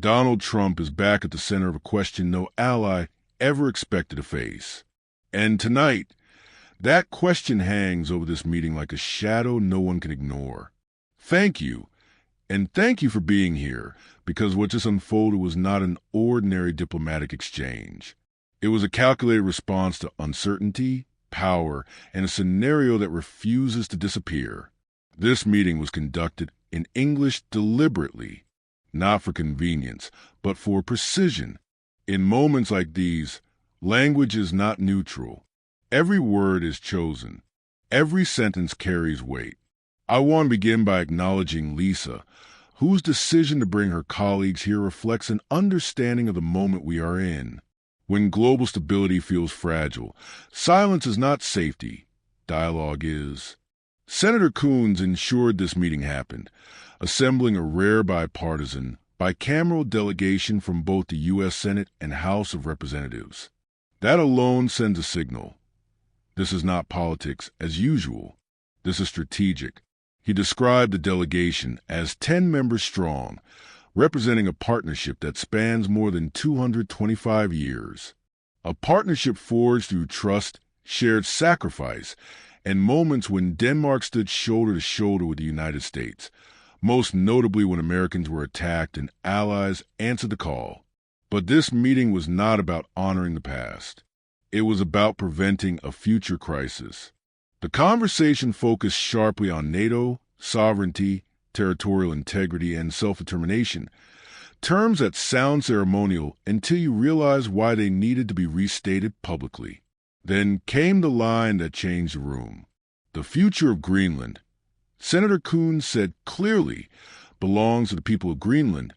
Donald Trump is back at the center of a question no ally ever expected to face. And tonight, that question hangs over this meeting like a shadow no one can ignore. Thank you, and thank you for being here, because what just unfolded was not an ordinary diplomatic exchange. It was a calculated response to uncertainty, power, and a scenario that refuses to disappear. This meeting was conducted in English deliberately, not for convenience, but for precision. In moments like these, language is not neutral. Every word is chosen. Every sentence carries weight. I want to begin by acknowledging Lisa, whose decision to bring her colleagues here reflects an understanding of the moment we are in. When global stability feels fragile, silence is not safety. Dialogue is. Senator Coons ensured this meeting happened, assembling a rare bipartisan, bicameral delegation from both the U.S. Senate and House of Representatives. That alone sends a signal. This is not politics as usual. This is strategic. He described the delegation as 10 members strong, representing a partnership that spans more than 225 years. A partnership forged through trust, shared sacrifice, and moments when Denmark stood shoulder to shoulder with the United States, most notably when Americans were attacked and allies answered the call. But this meeting was not about honoring the past. It was about preventing a future crisis. The conversation focused sharply on NATO, sovereignty, territorial integrity, and self-determination, terms that sound ceremonial until you realize why they needed to be restated publicly. Then came the line that changed the room. The future of Greenland, Senator Coons said clearly, belongs to the people of Greenland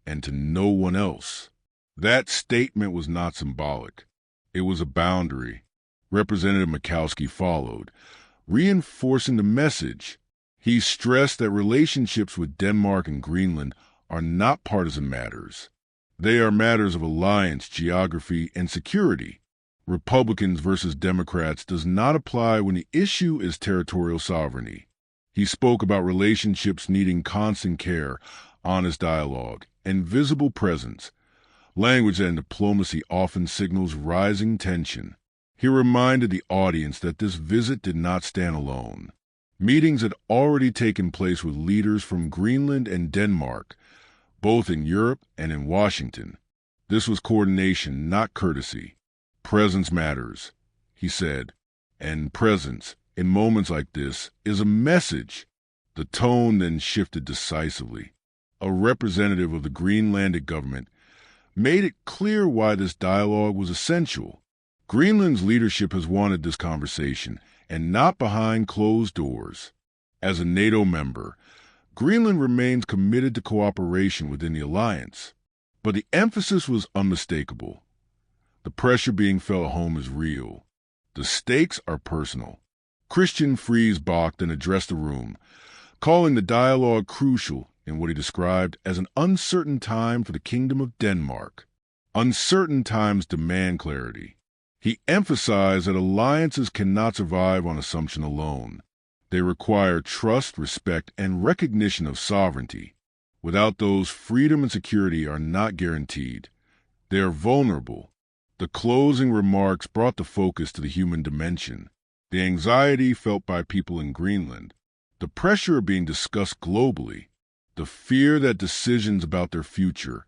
and to no one else. That statement was not symbolic. It was a boundary. Representative Mikowski followed, reinforcing the message. He stressed that relationships with Denmark and Greenland are not partisan matters. They are matters of alliance, geography, and security. Republicans versus Democrats does not apply when the issue is territorial sovereignty. He spoke about relationships needing constant care, honest dialogue, and visible presence, language that in diplomacy often signals rising tension. He reminded the audience that this visit did not stand alone. Meetings had already taken place with leaders from Greenland and Denmark, both in Europe and in Washington. This was coordination, not courtesy. Presence matters, he said, and presence, in moments like this, is a message. The tone then shifted decisively. A representative of the Greenlandic government made it clear why this dialogue was essential. Greenland's leadership has wanted this conversation, and not behind closed doors. As a NATO member, Greenland remains committed to cooperation within the alliance. But the emphasis was unmistakable. The pressure being felt at home is real. The stakes are personal. Christian Friesbach then addressed the room, calling the dialogue crucial in what he described as an uncertain time for the Kingdom of Denmark. Uncertain times demand clarity. He emphasized that alliances cannot survive on assumption alone. They require trust, respect, and recognition of sovereignty. Without those, freedom and security are not guaranteed. They are vulnerable. The closing remarks brought the focus to the human dimension, the anxiety felt by people in Greenland, the pressure of being discussed globally, the fear that decisions about their future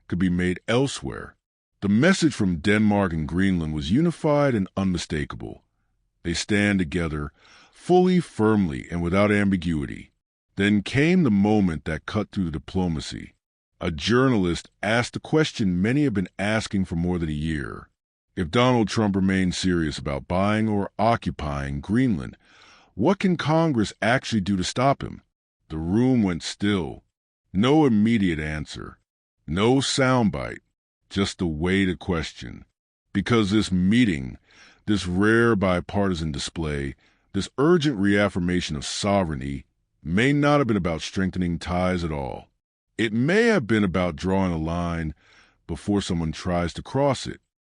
could be made elsewhere. The message from Denmark and Greenland was unified and unmistakable. They stand together, fully, firmly, and without ambiguity. Then came the moment that cut through the diplomacy. A journalist asked the question many have been asking for more than a year. If Donald Trump remains serious about buying or occupying Greenland, what can Congress actually do to stop him? The room went still. No immediate answer. No soundbite. Just the weighted question. Because this meeting, this rare bipartisan display, this urgent reaffirmation of sovereignty may not have been about strengthening ties at all. It may have been about drawing a line before someone tries to cross it.